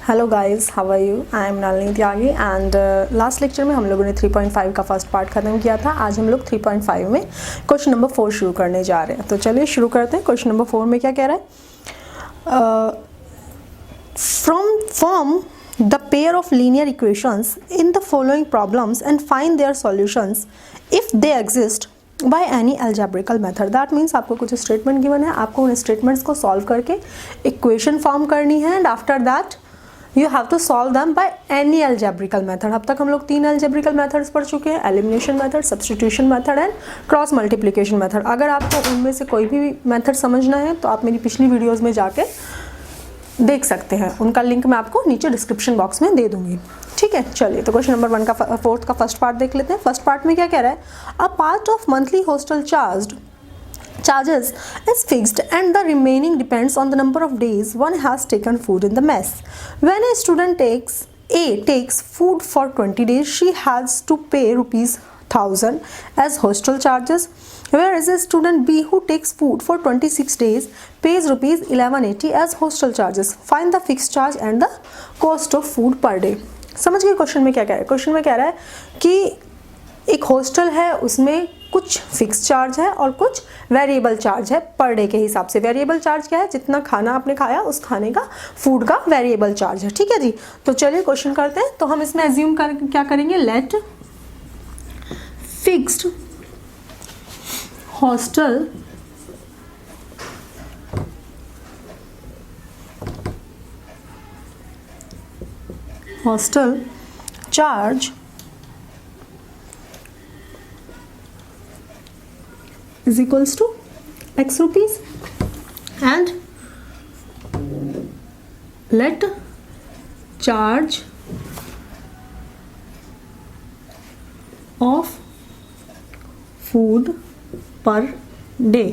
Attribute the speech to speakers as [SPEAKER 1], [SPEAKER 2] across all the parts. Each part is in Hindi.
[SPEAKER 1] Hello guys, how are you? I am Nalini Tyagi and last lecture में हम लोगों ने 3.5 का फर्स्ट पार्ट खत्म किया था। आज हम लोग 3.5 में क्वेश्चन नंबर 4 शुरू करने जा रहे हैं। तो चलिए शुरू करते हैं। क्वेश्चन नंबर 4 में क्या कह रहा है? Form the pair of linear equations in the following problems and find their solutions if they exist by any algebraic method. That means आपको कुछ स्टेटमेंट गिवन है, आपको उन स्टेटमेंट्स को सॉल्व करके इक्वेशन फॉर्म करनी है and after that you have to solve them by any algebraic method. अब तक हम लोग 3 अलजेब्रिकल मेथड्स पढ़ चुके हैं, elimination method, substitution method and cross multiplication method. अगर आपको उनमें से कोई भी मेथड समझना है तो आप मेरी पिछली वीडियोस में जाके देख सकते हैं, उनका लिंक मैं आपको नीचे डिस्क्रिप्शन बॉक्स में दे दूंगी। ठीक है, चलिए तो क्वेश्चन नंबर 1 का 4th का फर्स्ट पार्ट देख लेते हैं। फर्स्ट पार्ट में क्या कह रहा है? A part of monthly hostel charges is fixed and the remaining depends on the number of days one has taken food in the mess. When a student takes food for 20 days, she has to pay rupees 1000 as hostel charges, whereas a student B who takes food for 26 days pays rupees 1180 as hostel charges. Find the fixed charge and the cost of food per day. समझ गए क्वेश्चन में क्या कह रहा है? क्वेश्चन में कह रहा है कि एक हॉस्टल है, उसमें कुछ फिक्स चार्ज है और कुछ वेरिएबल चार्ज है पर डे के हिसाब से। वेरिएबल चार्ज क्या है? जितना खाना आपने खाया उस खाने का फूड का वेरिएबल चार्ज है। ठीक है जी, तो चलिए क्वेश्चन करते हैं। तो हम इसमें एज्यूम कर क्या करेंगे? Let fixed hostel charge is equals to x rupees and let charge of food per day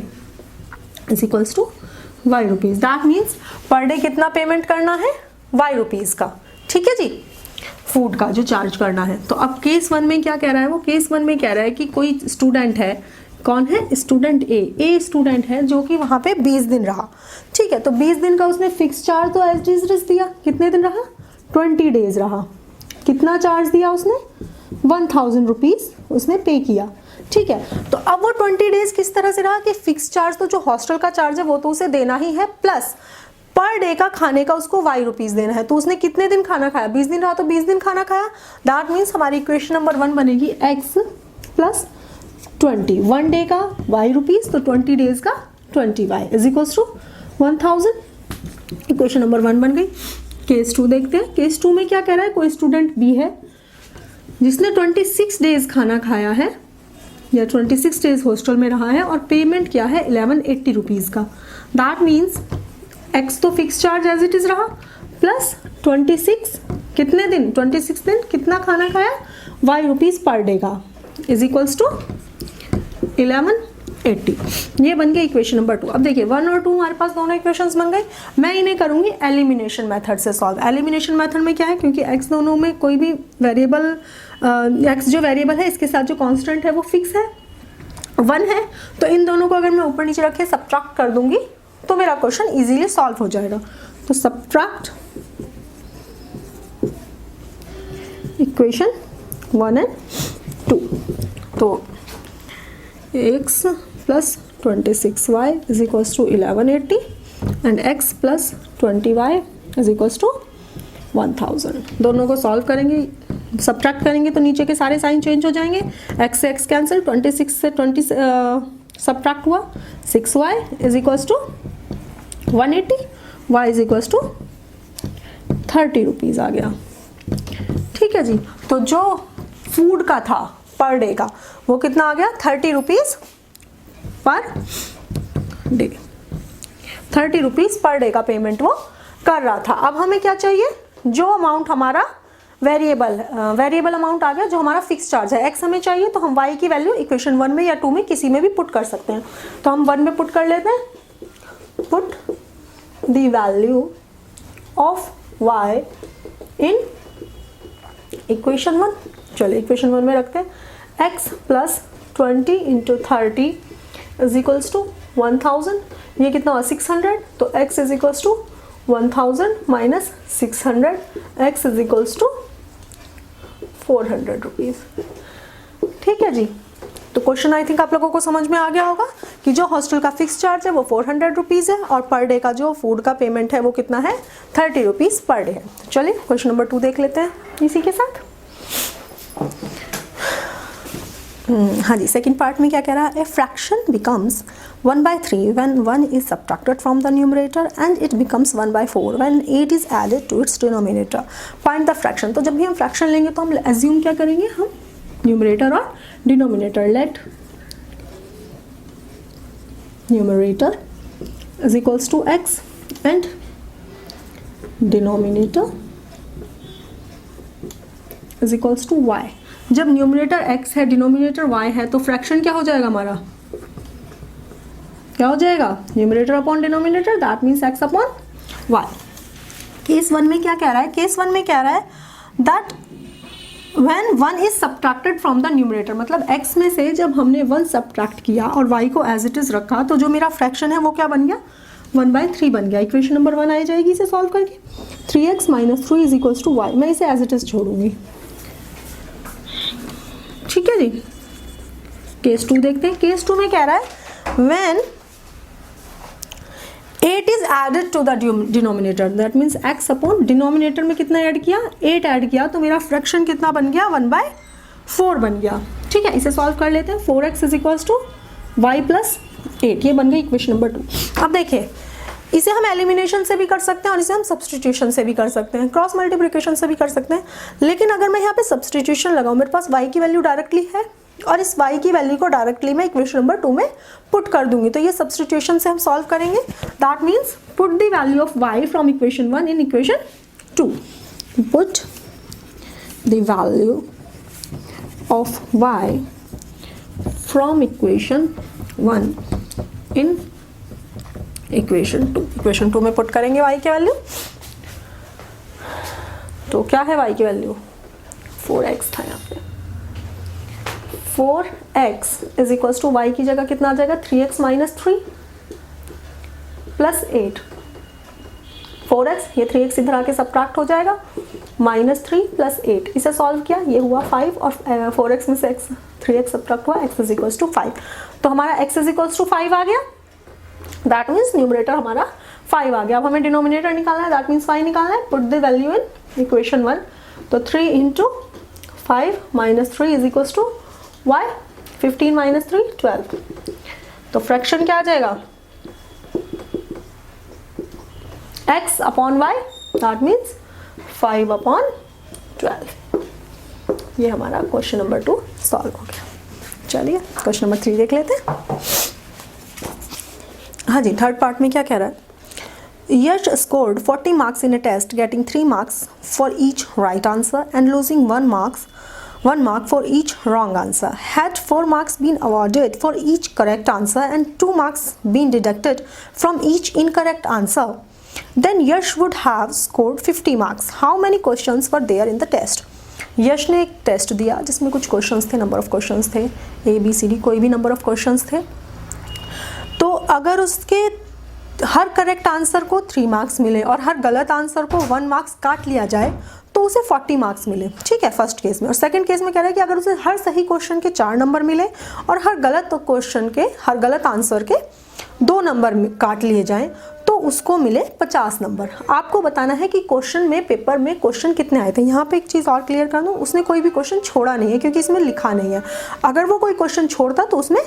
[SPEAKER 1] is equals to y rupees. That means per day कितना पेमेंट करना है? y रुपीज़ का। ठीक है जी, फूड का जो चार्ज करना है। तो अब केस 1 में क्या कह रहा है? वो केस 1 में कह रहा है कि कोई स्टूडेंट है, कौन है? स्टूडेंट ए स्टूडेंट है जो कि वहाँ पे 20 दिन रहा। ठीक है, तो 20 दिन का उसने फिक्स चार्ज तो एज इट इज दिया। कितने दिन रहा? 20 डेज रहा। कितना चार्ज दिया उसने? 1000 रुपीज़ उसने पे किया। ठीक है, तो अब वो 20 डेज किस तरह से रहा कि फिक्स चार्ज तो जो हॉस्टल का चार्ज है वो तो उसे देना ही है, प्लस पर डे का खाने का उसको y रुपीज़ देना है। तो उसने कितने दिन खाना खाया? 20 दिन रहा तो 20 दिन खाना खाया। दैट मीन्स हमारी इक्वेशन नंबर 1 बनेगी x प्लस 20। 1 डे का y रुपीज़ तो 20 डेज का 20y is equals to 1000। Equation number 1 बन गई। केस 2 देखते हैं। केस 2 में क्या कह रहा है? कोई स्टूडेंट बी है जिसने 26 डेज खाना खाया है या 26 डेज हॉस्टल में रहा है और पेमेंट क्या है? 1180 रुपीज़ का। दैट मीन्स x तो fix charge as it is रहा, प्लस 26 कितने दिन? 26 दिन कितना खाना खाया? y रुपीज़ पर डे का इज इक्वल्स टू 1180। ये बन गई इक्वेशन नंबर 2। अब देखिए 1 और 2 हमारे पास दोनों इक्वेशंस बन गई। मैं इन्हें करूंगी एलिमिनेशन मेथड से सॉल्व। एलिमिनेशन मेथड में क्या है? क्योंकि x दोनों में कोई भी वेरिएबल x जो वेरिएबल है इसके साथ जो कांस्टेंट है वो फिक्स है, 1 है। तो इन दोनों को अगर मैं ऊपर नीचे रख के सब्ट्रैक्ट कर दूंगी तो मेरा क्वेश्चन इजीली सॉल्व हो जाएगा। तो सब्ट्रैक्ट इक्वेशन 1 एंड 2। तो x plus 26y is equals to 1180 and x plus 20y is equals to 1000। दोनों को सॉल्व करेंगे, सब्ट्रैक्ट करेंगे तो नीचे के सारे साइन चेंज हो जाएंगे। x से x कैंसिल, 26 से 20 सब्ट्रैक्ट हुआ, 6y is equals to 180, y is equals to 30 rupees आ गया। ठीक है जी, तो जो फूड का था पर डे का वो कितना आ गया? 30 rupees per day. 30 rupees per day का पेमेंट वो कर रहा था। अब हमें क्या चाहिए? जो अमाउंट हमारा वेरिएबल अमाउंट आ गया, जो हमारा फिक्स चार्ज है x हमें चाहिए, तो हम y की वैल्यू इक्वेशन 1 में या 2 में किसी में भी पुट कर सकते हैं। तो हम 1 में पुट कर लेते हैं। Put the value of y in equation 1। चलिए इक्वेशन 1 में रखते हैं। x plus 20 into 30 is equals to 1000। ये कितना हुआ? 600। तो x is equals to 1000 minus 600 x is equals to 400 rupees. ठीक है जी, तो क्वेश्चन आई थिंक आप लोगों को समझ में आ गया होगा कि जो हॉस्टल का फिक्स चार्ज है वो 400 रुपीज़ है और पर डे का जो फूड का पेमेंट है वो कितना है 30 रुपीज़ पर डे है। चलिए क्वेश्चन नंबर 2 देख लेते हैं इसी के साथ। हाँ जी, सेकंड पार्ट में क्या कह रहा है, a fraction becomes 1/3 when 1 is subtracted from the numerator and it becomes 1/4 when 8 is added to its denominator. Find the fraction। तो जब भी हम फ्रैक्शन लेंगे तो हम एज्यूम क्या करेंगे, हम न्यूमरेटर और denominator, let numerator is equals to x and denominator is equals to y। जब न्यूमरेटर x है डिनोमिनेटर y है तो फ्रैक्शन क्या हो जाएगा हमारा, क्या हो जाएगा, numerator upon denominator, that means x upon y। Case 1 में क्या कह रहा है, केस 1 में कह रहा है that when 1 is subtracted from the numerator, मतलब x में से जब हमने 1 सब्ट्रैक्ट किया और y को एज इट इज रखा तो जो मेरा फ्रैक्शन है वो क्या बन गया, 1/3 बन गया। इक्वेशन नंबर 1 आ जाएगी इसे सॉल्व करके, 3x minus 3 is equals to y। मैं इसे एज इट इज छोड़ूंगी। ठीक है जी, केस 2 देखते हैं। केस 2 में कह रहा है व्हेन 8 इज added to the denominator, that means x upon denominator में कितना ऐड किया, 8 ऐड किया, तो मेरा फ्रैक्शन कितना बन गया, 1/4 बन गया। ठीक है, इसे सॉल्व कर लेते हैं। 4x is equals to y plus 8, ये बन गई इक्वेशन नंबर 2। अब देखिए, इसे हम एलिमिनेशन से भी कर सकते हैं और इसे हम सब्सटीट्यूशन से भी कर सकते हैं, क्रॉस मल्टीप्लिकेशन से भी कर सकते हैं। लेकिन अगर मैं यहाँ पे सब्सटीट्यूशन लगाऊं, मेरे पास y की वैल्यू डायरेक्टली है और इस y की वैल्यू को डायरेक्टली मैं इक्वेशन नंबर 2 में पुट कर दूंगी, तो ये सब्सटीट्यूशन से हम सॉल्व करेंगे। That means put the value of y from equation 1 in equation 2। Put the value of y from equation 1 in equation 2। Equation 2 में पुट करेंगे y की वैल्यू, तो क्या है y की वैल्यू, 4x था यहाँ पे। 4x is equals to y की जगह कितना आ जाएगा, 3x माइनस 3 प्लस 8। 4x, ये 3x इधर आके सब्ट्रैक्ट हो जाएगा, माइनस 3 प्लस 8। इसे सॉल्व किया, ये हुआ 5 और 4x में से 3x सब्ट्रैक्ट हुआ, x इज इक्वल्स टू 5। तो हमारा x इज इक्वल्स टू 5 आ गया, दैट मीन्स न्यूमरेटर हमारा 5 आ गया। अब हमें डिनोमिनेटर निकालना है, दैट मीन्स 5 निकालना है। Put the value in equation 1, तो 3 into 5 minus 3 is equals to y, 15 minus 3 12। तो फ्रैक्शन क्या आ जाएगा, x upon y, that means 5 upon 12। ये हमारा क्वेश्चन नंबर 2 सॉल्व हो गया। चलिए क्वेश्चन नंबर 3 देख लेते हैं। हाँ जी, थर्ड पार्ट में क्या कह रहा है, Yash scored 40 marks in a test getting 3 marks for each right answer and losing 1 mark for each wrong answer. Had 4 marks been awarded for each correct answer and 2 marks been deducted from each incorrect answer, then Yash would have scored 50 marks. How many questions were there in the test? यश ने एक टेस्ट दिया जिसमें कुछ क्वेश्चंस थे, नंबर ऑफ क्वेश्चंस थे, ABCD कोई भी नंबर ऑफ क्वेश्चंस थे। तो अगर उसके हर करेक्ट आंसर को 3 मार्क्स मिले और हर गलत आंसर को 1 मार्क्स काट लिया जाए तो उसे 40 मार्क्स मिले। ठीक है, फर्स्ट केस में। और सेकंड केस में कह रहा है कि अगर उसे हर सही क्वेश्चन के 4 नंबर मिले और हर गलत क्वेश्चन के, हर गलत आंसर के 2 नंबर काट लिए जाएं तो उसको मिले 50 नंबर। आपको बताना है कि क्वेश्चन में, पेपर में क्वेश्चन कितने आए थे। यहाँ पे एक चीज़ और क्लियर कर दूँ, उसने कोई भी क्वेश्चन छोड़ा नहीं है क्योंकि इसमें लिखा नहीं है। अगर वो कोई क्वेश्चन छोड़ता तो उसमें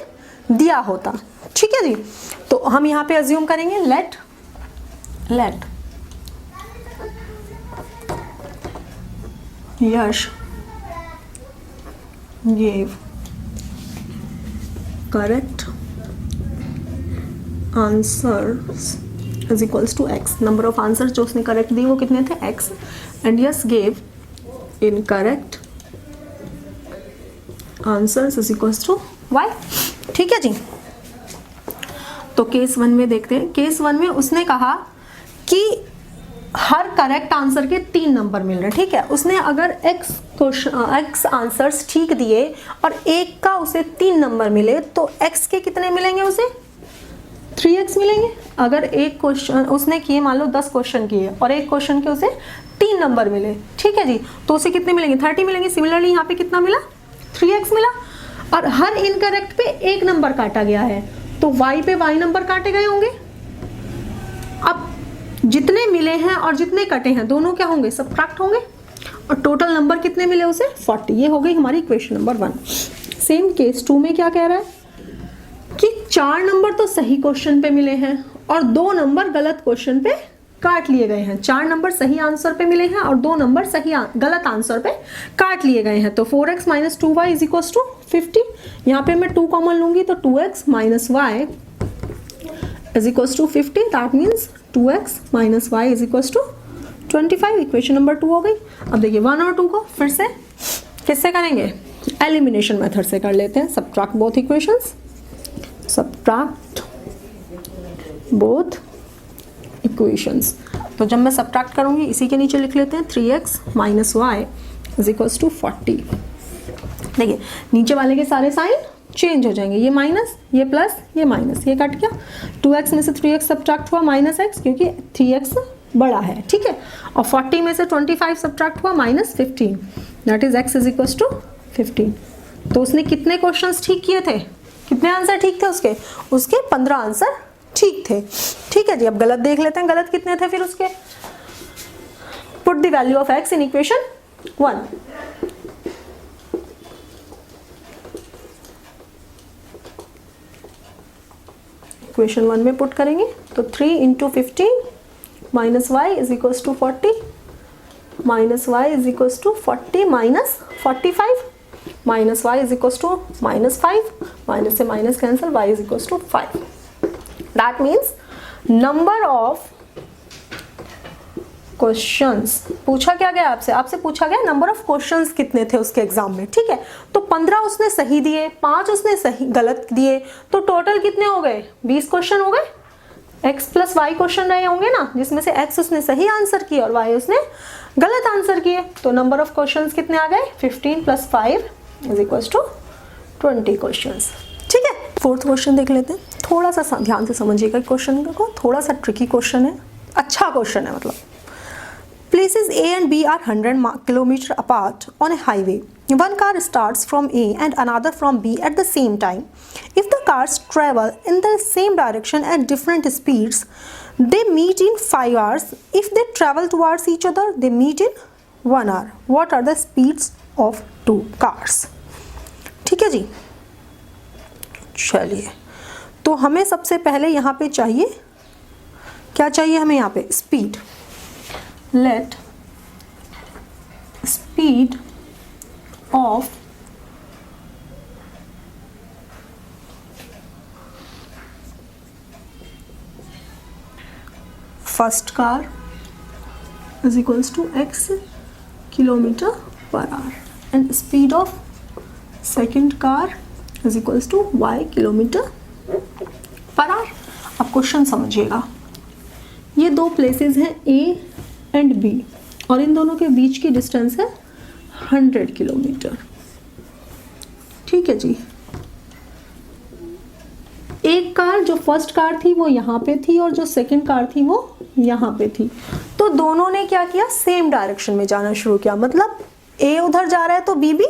[SPEAKER 1] दिया होता। ठीक है जी, तो हम यहाँ पे अज्यूम करेंगे let Yash gave correct answers is equals to x। Number of answer जो उसने करेक्ट दिए वो कितने थे, x, and Yash gave incorrect answers is equals to y। ठीक है जी, तो केस 1 में देखते हैं। केस 1 में उसने कहा कि हर करेक्ट आंसर के 3 नंबर मिल रहे हैं। ठीक है, उसने अगर x आंसर्स ठीक दिए और एक का उसे 3 नंबर मिले तो x के कितने मिलेंगे उसे, 3x मिलेंगे। अगर एक क्वेश्चन उसने किए, मान लो 10 क्वेश्चन किए और एक क्वेश्चन के उसे 3 नंबर मिले, ठीक है जी, तो उसे कितने मिलेंगे? 30 मिलेंगे। सिमिलरली यहाँ पे कितना मिला? 3x मिला। और हर इनकरेक्ट पे एक नंबर काटा गया है, तो y पे y नंबर काटे गए होंगे। अब जितने मिले हैं और जितने कटे हैं दोनों क्या होंगे? सब्ट्रैक्ट होंगे। और टोटल नंबर कितने मिले उसे? 40। ये हो गई हमारी इक्वेशन नंबर 1। सेम केस 2 में क्या कह रहा है कि 4 नंबर तो सही क्वेश्चन पे मिले हैं और 2 नंबर गलत क्वेश्चन पे काट लिए गए हैं। 4 नंबर सही आंसर पे मिले हैं और 2 नंबर गलत आंसर पे काट लिए गए हैं। तो 4x minus 2y is equal to 50। यहाँ पे मैं 2 कॉमन लूंगी तो 2x minus y is equal to 50। That means 2x minus y is equal to 25। Equation number 2 हो गई। अब देखिए 1 और 2 को फिर से किससे करेंगे? एलिमिनेशन मेथड से कर लेते हैं। Subtract both equations, subtract both equations. तो जब मैं सब्ट्रैक्ट करूंगी इसी के नीचे लिख लेते हैं 3x minus y is equals to 40। देखिए नीचे वाले के सारे साइन चेंज हो जाएंगे, ये माइनस, ये प्लस, ये माइनस, ये कट गया। 2x में से 3x सब्ट्रैक्ट हुआ माइनस x, क्योंकि 3x बड़ा है, ठीक है। और 40 में से 25 सब्ट्रैक्ट हुआ minus 15, that is x is equals to 15। तो उसने कितने क्वेश्चंस ठीक किए थे? कितने आंसर ठीक थे उसके? उसके 15 आंसर ठीक थे, ठीक है जी। अब गलत देख लेते हैं, गलत कितने थे फिर उसके। Put the value of x in equation 1। Equation 1 में पुट करेंगे तो 3 into 15 minus y is equals to 40 minus y is equals to 40 minus 45 minus y is equals to minus 5, minus से minus cancel, y is equals to 5। That means number of questions पूछा क्या गया आपसे? आपसे पूछा गया नंबर ऑफ क्वेश्चंस कितने थे उसके एग्जाम में, ठीक है। तो 15 उसने सही दिए, 5 उसने सही गलत दिए, तो टोटल कितने हो गए? 20 क्वेश्चन हो गए। x प्लस वाई क्वेश्चन रहे होंगे ना, जिसमें से x उसने सही आंसर किया और y उसने गलत आंसर किए। तो नंबर ऑफ क्वेश्चंस कितने आ गए? 15 plus 5 is equal to 20 questions, ठीक है। फोर्थ क्वेश्चन देख लेते हैं। थोड़ा सा ध्यान से समझिएगा क्वेश्चन को, थोड़ा सा ट्रिकी क्वेश्चन है, अच्छा क्वेश्चन है मतलब। Places A and B are 100 kilometers apart on a highway. One car starts from A and another from B at the same time. If the cars travel in the same direction at different speeds, they meet in 5 hours. If they travel towards each other, they meet in 1 hour. What are the speeds of 2 cars? ठीक है जी। चलिए, तो हमें सबसे पहले यहाँ पे चाहिए, क्या चाहिए हमें यहाँ पे? Speed. Let speed of first car is equals to x kilometer per hour and speed of second car is equals to y kilometer per hour। अब क्वेश्चन समझिएगा, ये दो प्लेसेस हैं A एंड बी और इन दोनों के बीच की डिस्टेंस है 100 किलोमीटर, ठीक है जी। एक कार जो फर्स्ट कार थी वो यहाँ पे थी और जो सेकंड कार थी वो यहाँ पे थी। तो दोनों ने क्या किया? सेम डायरेक्शन में जाना शुरू किया। मतलब ए उधर जा रहा है तो बी भी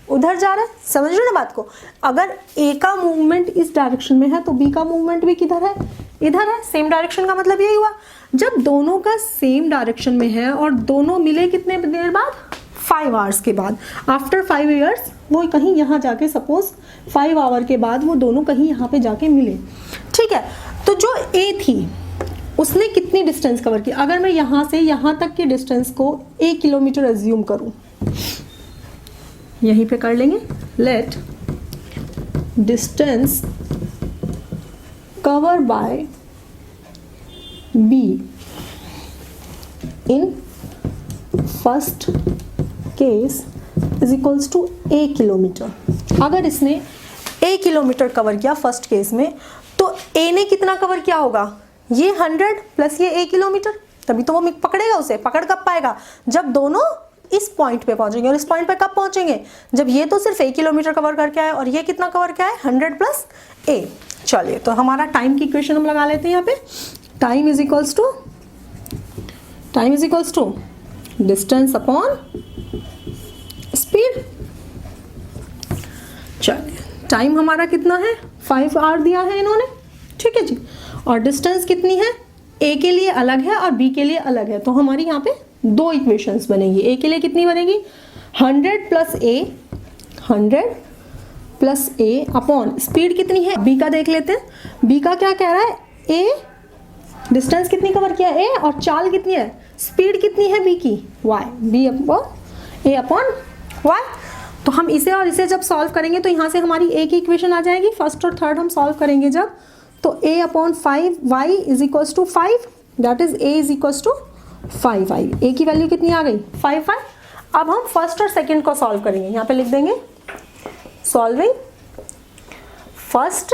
[SPEAKER 1] उधर जा रहा है। समझ रहे ना बात को? अगर ए का मूवमेंट इस डायरेक्शन में है तो बी का मूवमेंट भी किधर है? इधर है। सेम डायरेक्शन का मतलब यही हुआ, जब दोनों का सेम डायरेक्शन में है और दोनों मिले कितने देर बाद? 5 आवर्स के बाद। आफ्टर 5 ईयर्स वो कहीं यहाँ जाके, सपोज 5 आवर के बाद वो दोनों कहीं यहाँ पे जाके मिले, ठीक है। तो जो ए थी उसने कितनी डिस्टेंस कवर की? अगर मैं यहाँ से यहाँ तक की डिस्टेंस को 1 किलोमीटर एज्यूम करूँ, यहीं पे कर लेंगे। Let distance cover by B in first case is equals to A kilometre. अगर इसने A किलोमीटर कवर किया फर्स्ट केस में, तो A ने कितना कवर किया होगा? ये 100 प्लस ये A किलोमीटर, तभी तो वो पकड़ेगा उसे। पकड़ कब पाएगा? जब दोनों इस पॉइंट पे पहुंचेंगे। और इस पॉइंट पे कब पहुंचेंगे? जब ये तो सिर्फ 1 किलोमीटर कवर करके आए और ये कितना कवर किया है? 100 प्लस A। चलिए तो हमारा टाइम की इक्वेशन हम लगा लेते हैं यहाँ पे। Time is equals to distance upon speed. चलिए टाइम हमारा कितना है 5 आवर दिया है इन्होंने, ठीक है जी। और डिस्टेंस कितनी है, ए के लिए अलग है और बी के लिए अलग है। तो हमारी यहाँ पे दो इक्वेशंस बनेगी। ए के लिए कितनी बनेगी 100 प्लस ए अपॉन स्पीड कितनी है, बी का देख लेते हैं। बी का क्या कह रहा है, ए डिस्टेंस कितनी कवर किया ए, और चाल कितनी है, स्पीड कितनी है बी की, वाई, बी अपॉन ए अपॉन वाई। तो हम इसे और इसे जब सॉल्व करेंगे तो यहाँ से हमारी ए की इक्वेशन आ जाएगी। फर्स्ट और थर्ड हम सॉल्व करेंगे जब, तो a upon 5 y is equals to 5, that is a is equals to 5 y. A की वैल्यू कितनी आ गई 5 वाई। अब हम फर्स्ट और सेकेंड को सॉल्व करेंगे, यहाँ पे लिख देंगे सॉल्विंग फर्स्ट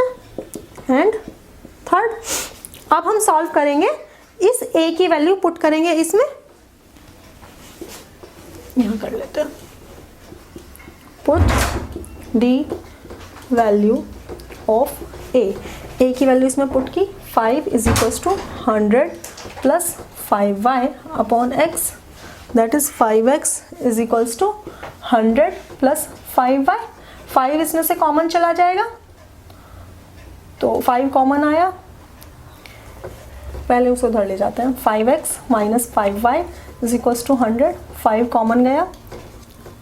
[SPEAKER 1] एंड थर्ड। अब हम सॉल्व करेंगे, इस ए की वैल्यू पुट करेंगे इसमें, यहाँ कर लेते हैं, put the value of A. A की वैल्यू इसमें पुट की 5 is equals to 100 plus 5y upon x, that is 5x is equals to 100 plus 5y। 5 इसमें से कॉमन चला जाएगा तो 5 कॉमन आया, पहले उसे उधर ले जाते हैं। 5x minus 5y is equals to 100, 5 common गया,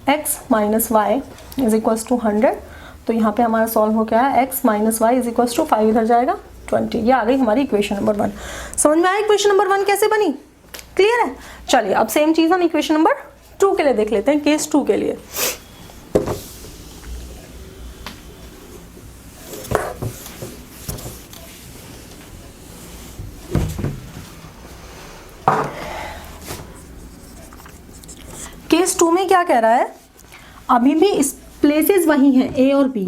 [SPEAKER 1] x minus y is equals to 100। तो यहाँ पे हमारा सॉल्व हो गया है x minus y is equals to 5 इधर जाएगा 20। ये आ गई हमारी इक्वेशन नंबर 1। समझ में आया इक्वेशन नंबर 1 कैसे बनी, क्लियर है। चलिए अब सेम चीज हम इक्वेशन नंबर 2 के लिए देख लेते हैं, केस 2 के लिए। केस 2 में क्या कह रहा है, अभी भी इस प्लेसेस वही हैं ए और बी,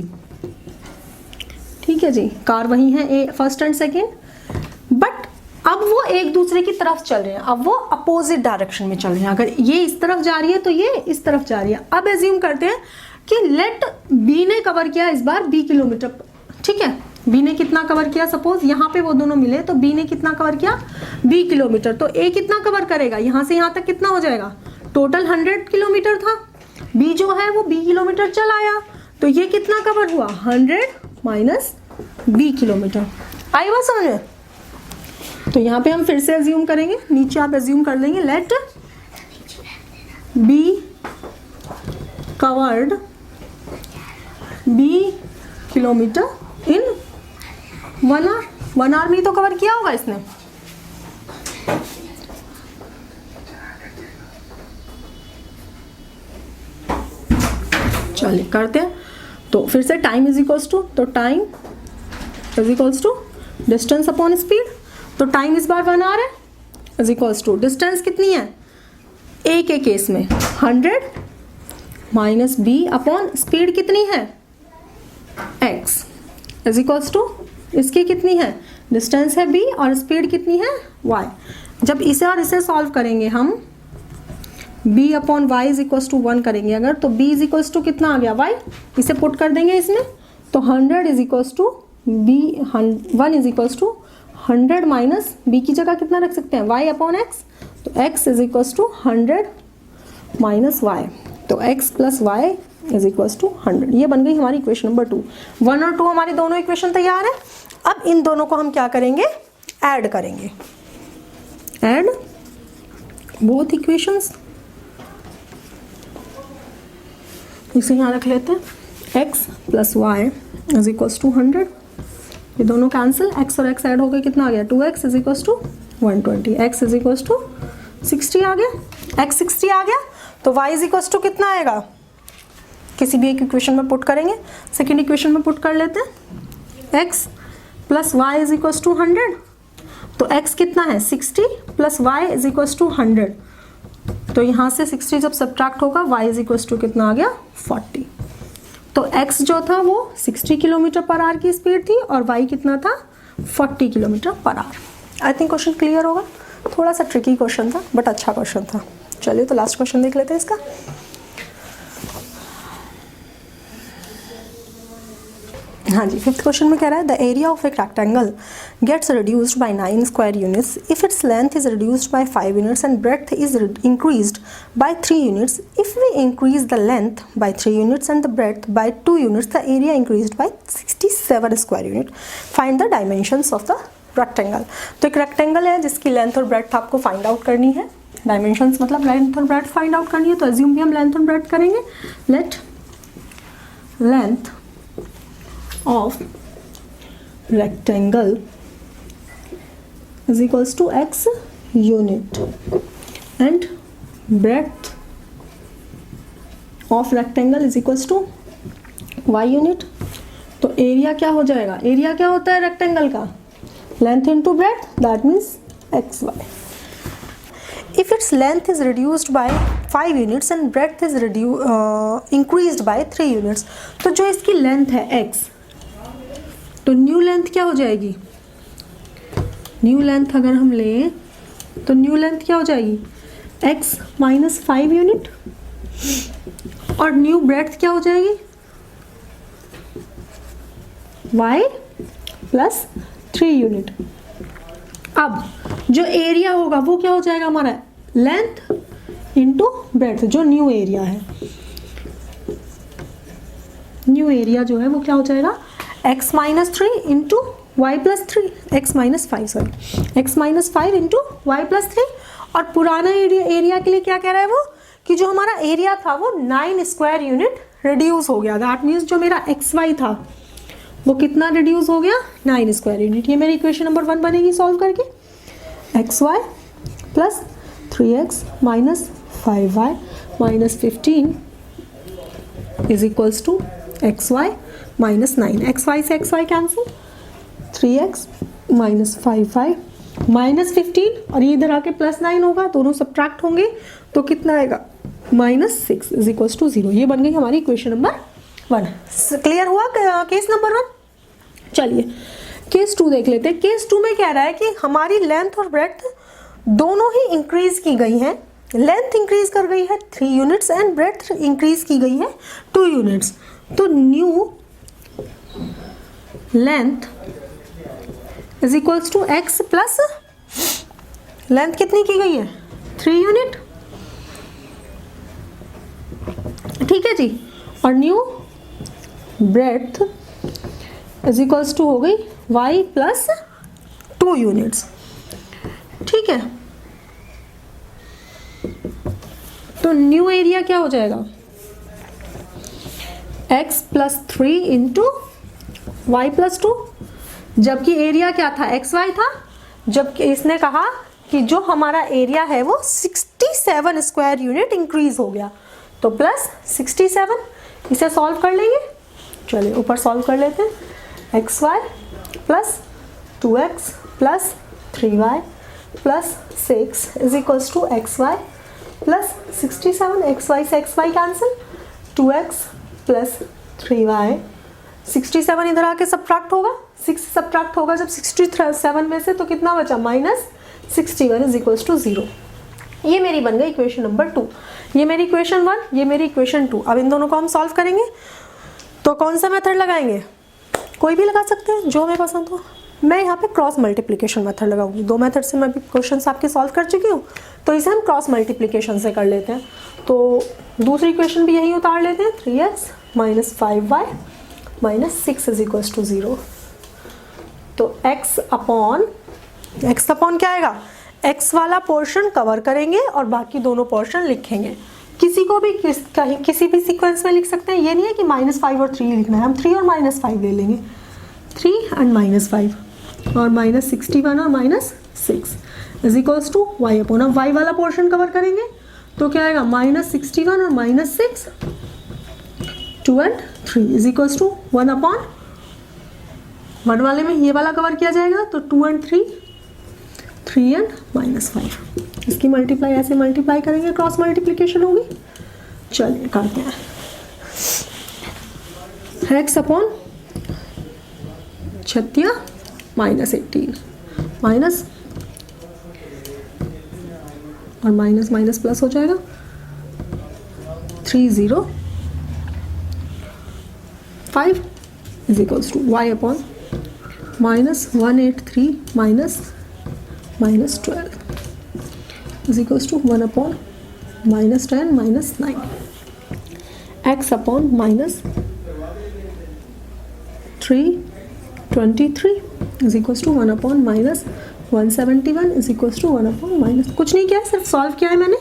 [SPEAKER 1] ठीक है जी, कार वही है ए फर्स्ट एंड सेकेंड, बट अब वो एक दूसरे की तरफ चल रहे हैं, अब वो अपोजिट डायरेक्शन में चल रहे हैं। अगर ये इस तरफ जा रही है तो ये इस तरफ जा रही है। अब एज्यूम करते हैं कि लेट बी ने कवर किया इस बार b किलोमीटर, ठीक है, बी ने कितना कवर किया, सपोज यहाँ पे वो दोनों मिले तो बी ने कितना कवर किया b किलोमीटर, तो ए कितना कवर करेगा, यहाँ से यहाँ तक कितना हो जाएगा, टोटल 100 किलोमीटर था, बी जो है वो b किलोमीटर चल आया, तो ये कितना कवर हुआ 100 माइनस b किलोमीटर। आई बात समझ में। तो यहाँ पे हम फिर से एज्यूम करेंगे, नीचे आप एज्यूम कर लेंगे, let B covered b kilometre in 1 hour. 1 hour में तो कवर किया होगा इसने, चलिए करते हैं। तो फिर से टाइम इज इक्वल्स टू, तो time is equals to distance upon speed. तो टाइम इस बार 1 आवर है, इज इक्वल्स टू डिस्टेंस कितनी है ए के केस में 100 माइनस बी अपॉन स्पीड कितनी है x, इज इक्वल्स टू इसकी कितनी है, डिस्टेंस है b और स्पीड कितनी है y। जब इसे और इसे सॉल्व करेंगे हम, b upon y is equals to 1 करेंगे अगर, तो b इज इक्वल्स टू कितना आ गया y, इसे पुट कर देंगे इसमें, तो 100 is equals to b 1 is equals to 100 minus b की जगह कितना रख सकते हैं y अपॉन x, तो x is equals to 100 minus y, तो x plus y is equals to 100। ये बन गई हमारी इक्वेशन नंबर 2। 1 और 2 हमारी दोनों इक्वेशन तैयार है। अब इन दोनों को हम क्या करेंगे, ऐड करेंगे, ऐड बोथ इक्वेशंस, इसे यहाँ रख लेते हैं, x plus y is equals to 100, ये दोनों कैंसिल, x और x ऐड हो गए, कितना आ गया 2x is equals to 120, x is equals to 60 आ गया, x 60 आ गया, तो y इज इक्वल्स टू कितना आएगा, किसी भी एक इक्वेशन में पुट करेंगे, सेकेंड इक्वेशन में पुट कर लेते हैं, x plus y is equals to 100, तो x कितना है 60 plus y is equals to 100, तो यहाँ से 60 जब सब्ट्रैक्ट होगा y इज इक्वल्स टू कितना आ गया 40। तो x जो था वो 60 किलोमीटर पर आवर की स्पीड थी और y कितना था 40 kilometre per hour. I think question clear होगा, थोड़ा सा ट्रिकी क्वेश्चन था बट अच्छा क्वेश्चन था। चलिए तो लास्ट क्वेश्चन देख लेते हैं इसका। हाँ जी, फिफ्थ क्वेश्चन में कह रहा है the area of a rectangle gets reduced by 9 square units if its length is reduced by 5 units and breadth is increased by 3 units. If we increase the length by 3 units and the breadth by 2 units the area increased by 67 square unit. Find the dimensions of the rectangle. तो एक रेक्टेंगल है जिसकी लेंथ और ब्रेड्थ आपको फाइंड आउट करनी है. डायमेंशंस मतलब लेंथ और ब्रेड्थ फाइंड आउट करनी है. तो अज्यूम भी हम लेंथ और ब्रेड्थ करेंगे. Late length of rectangle is equals to x unit and breadth of rectangle is equals to y unit. तो एरिया क्या हो जाएगा? एरिया क्या होता है रेक्टेंगल का? Length into breadth, that means x y. If its length is reduced by 5 units and breadth is increased by 3 units, तो जो इसकी लेंथ है x, तो न्यू लेंथ क्या हो जाएगी? न्यू लेंथ अगर हम लें तो न्यू लेंथ क्या हो जाएगी? x minus 5 unit. और न्यू ब्रेड्थ क्या हो जाएगी? y plus 3 unit. अब जो एरिया होगा वो क्या हो जाएगा हमारा? लेंथ इंटू ब्रेड्थ, जो न्यू एरिया है. न्यू एरिया जो है वो क्या हो जाएगा? x minus 3 into y plus 3, x minus 5 sorry, x minus 5 into y plus 3. और पुराना एरिया के लिए क्या कह रहा है वो? कि जो हमारा एरिया था वो 9 स्क्वायर यूनिट रिड्यूस हो गया. दैट मीन्स जो मेरा एक्स वाई था वो कितना रिड्यूस हो गया? 9 स्क्वायर यूनिट. ये मेरी इक्वेशन नंबर 1 बनेगी सॉल्व करके. X y plus 3x minus 5y minus 15 is equals to x y minus 9. X y से x y cancel, 3x minus 5y minus 15 और ये इधर आके प्लस 9 होगा, दोनों सब्ट्रैक्ट होंगे तो कितना आएगा? Minus 6 is equals to 0. ये बन गई हमारी इक्वेशन नंबर 1. क्लियर हुआ केस नंबर 1? चलिए केस 2 देख लेते हैं. केस 2 में कह रहा है कि हमारी लेंथ और ब्रेड्थ दोनों ही इंक्रीज की गई हैं. लेंथ इंक्रीज कर गई है 3 यूनिट्स एंड ब्रेड्थ इंक्रीज की गई है 2 यूनिट्स. तो new length is equals to x plus length कितनी की गई है? 3 यूनिट. ठीक है जी. और new breadth is equals to हो गई y प्लस 2 यूनिट्स. ठीक है. तो न्यू एरिया क्या हो जाएगा? x plus 3 into y plus 2. जबकि एरिया क्या था? एक्स वाई था. जबकि इसने कहा कि जो हमारा एरिया है वो 67 स्क्वायर यूनिट इंक्रीज हो गया, तो प्लस 67. इसे सॉल्व कर लेंगे. चलिए ऊपर सॉल्व कर लेते हैं. X y plus 2x plus 3y plus 6 is equals to x y plus 67. X y से x y cancel, 2x plus 3y. 67 इधर आके सब्ट्रैक्ट होगा, 6 सब्ट्रैक्ट होगा जब 67 में से, तो कितना बचा? Minus 61 is equals to 0. ये मेरी बन गई इक्वेशन नंबर 2. ये मेरी इक्वेशन 1, ये मेरी इक्वेशन 2. अब इन दोनों को हम सॉल्व करेंगे. तो कौन सा मेथड लगाएंगे? कोई भी लगा सकते हैं जो हमें पसंद हो. मैं यहाँ पे क्रॉस मल्टीप्लिकेशन मेथड लगाऊंगी. 2 मेथड से मैं भी क्वेश्चंस आपके सॉल्व कर चुकी हूँ, तो इसे हम क्रॉस मल्टीप्लिकेशन से कर लेते हैं. तो दूसरी इक्वेशन भी यही उतार लेते हैं. 3x minus 5y minus 6 is equals to 0. तो x अपॉन क्या आएगा? x वाला पोर्शन कवर करेंगे और बाकी दोनों पोर्शन लिखेंगे. किसी को भी किसी भी सीक्वेंस में लिख सकते हैं. ये नहीं है कि -5 और 3 लिखना है. हम 3 और -5 ले लेंगे. 3 एंड -5 और माइनस 61 और minus 6 is equals to y upon. अब y वाला पोर्शन कवर करेंगे तो क्या आएगा? -61 और -6, 2 and 3 is equals to 1 upon 1 वाले में ये वाला कवर किया जाएगा, तो 2 एंड 3, 3 एंड -5. इसकी मल्टीप्लाई ऐसे मल्टीप्लाई करेंगे, क्रॉस मल्टीप्लिकेशन होगी. चलिए करते हैं. x अपॉन 36 माइनस 18 माइनस और माइनस माइनस प्लस हो जाएगा. 3 0 5 is equals to y upon -183 minus -12 is equals to 1 upon -10 minus 9 x upon -323 is equals to 1 upon -171 is equals to 1 upon minus, कुछ नहीं किया है, सिर्फ सॉल्व किया है मैंने,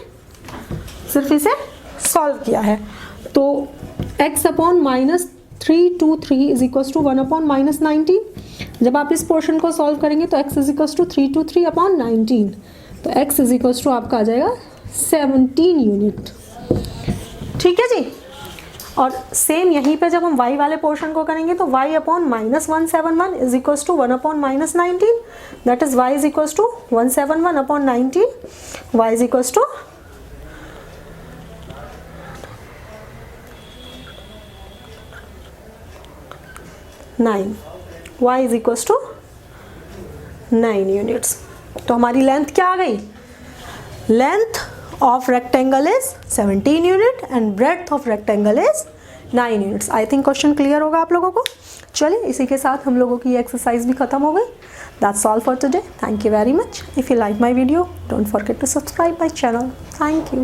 [SPEAKER 1] सिर्फ इसे सॉल्व किया है। तो x upon -323 is equals to 1 upon -19। जब आप इस पोर्शन को सॉल्व करेंगे तो x is equals to 323 upon 19, तो x इज इक्वल्स टू आपका आ जाएगा 17 यूनिट। ठीक है जी। और सेम यहीं पे जब हम y वाले पोर्शन को करेंगे तो y upon -171 is equals to 1 upon -19, that is y is equals to 171 upon 19, y is equals to 9, y is equals to 9 units. तो हमारी लेंथ क्या आ गई? Length of rectangle is 17 unit and breadth of rectangle is 9 units। I think question clear होगा आप लोगों को। चलिए इसी के साथ हम लोगों की एक्सरसाइज भी खत्म हो गई। That's all for today. Thank you very much. If you like my video, don't forget to subscribe my channel. Thank you.